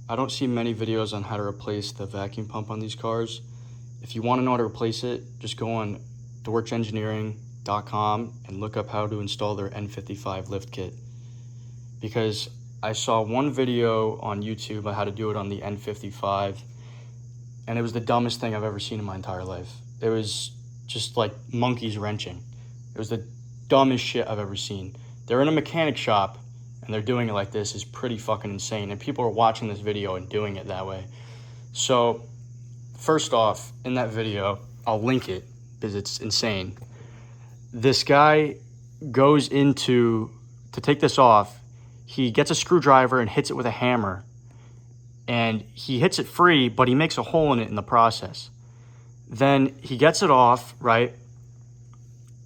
I don't see many videos on how to replace the vacuum pump on these cars. If you want to know how to replace it, just go on dorchengineering.com and look up how to install their n55 lift kit. Because I saw one video on YouTube on how to do it on the n55, and it was the dumbest thing I've ever seen in my entire life. It was just like monkeys wrenching. It was the dumbest shit I've ever seen. They're in a mechanic shop and they're doing it like this is pretty fucking insane. And people are watching this video and doing it that way. So first off, in that video, I'll link it because it's insane. This guy goes to take this off. He gets a screwdriver and hits it with a hammer. And he hits it free, but he makes a hole in it in the process. Then he gets it off, right?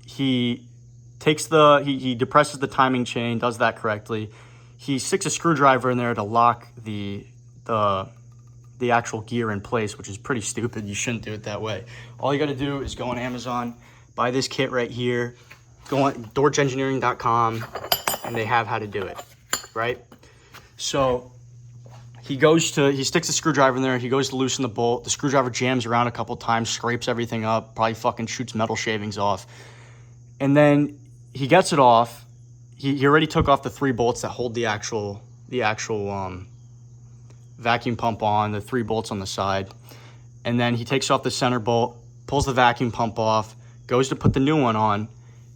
He depresses the timing chain, does that correctly. He sticks a screwdriver in there to lock the actual gear in place, which is pretty stupid. You shouldn't do it that way. All you got to do is go on Amazon, buy this kit right here, go on dorchengineering.com, and they have how to do it, right? So he sticks the screwdriver in there. He goes to loosen the bolt. The screwdriver jams around a couple times, scrapes everything up, probably fucking shoots metal shavings off. And then he gets it off. He already took off the 3 bolts that hold the actual vacuum pump on, the 3 bolts on the side. And then he takes off the center bolt, pulls the vacuum pump off, goes to put the new one on.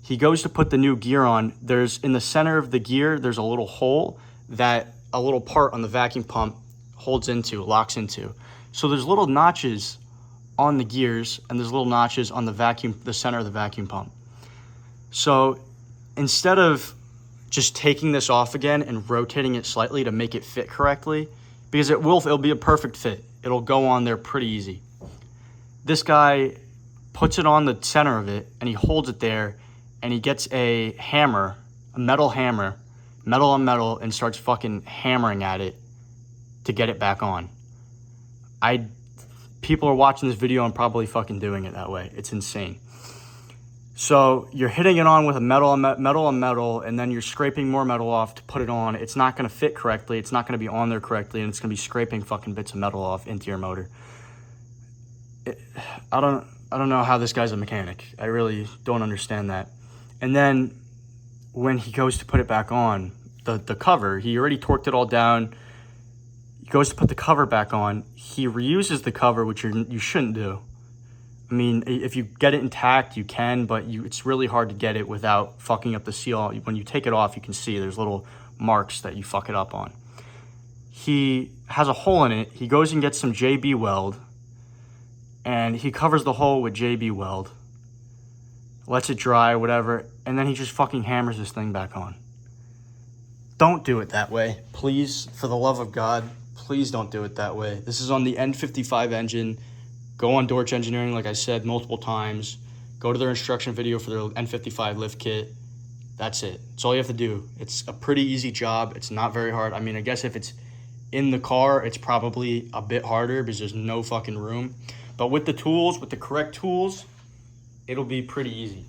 He goes to put the new gear on. In the center of the gear, there's a little hole that a little part on the vacuum pump locks into. So there's little notches on the gears and there's little notches on the center of the vacuum pump. So instead of just taking this off again and rotating it slightly to make it fit correctly, because it'll be a perfect fit. It'll go on there pretty easy. This guy puts it on the center of it and he holds it there and he gets a hammer, a metal hammer, metal on metal, and starts fucking hammering at it to get it back on. People are watching this video and probably fucking doing it that way. It's insane. So you're hitting it on with a metal on metal, and then you're scraping more metal off to put it on. It's not going to fit correctly. It's not going to be on there correctly, and it's going to be scraping fucking bits of metal off into your motor. I don't know how this guy's a mechanic. I really don't understand that. And then when he goes to put it back on, the cover, he already torqued it all down. He goes to put the cover back on. He reuses the cover, which you shouldn't do. I mean, if you get it intact, you can, but it's really hard to get it without fucking up the seal. When you take it off, you can see there's little marks that you fuck it up on. He has a hole in it. He goes and gets some JB weld, and he covers the hole with JB weld, lets it dry, whatever, and then he just fucking hammers this thing back on. Don't do it that way. Please, for the love of God, please don't do it that way. This is on the n55 engine. Go on Dorch Engineering, like I said multiple times. Go to their instruction video for their n55 lift kit. That's it. That's all you have to do. It's a pretty easy job. It's not very hard. I mean, I guess if it's in the car, it's probably a bit harder because there's no fucking room. But with the tools, with the correct tools, it'll be pretty easy.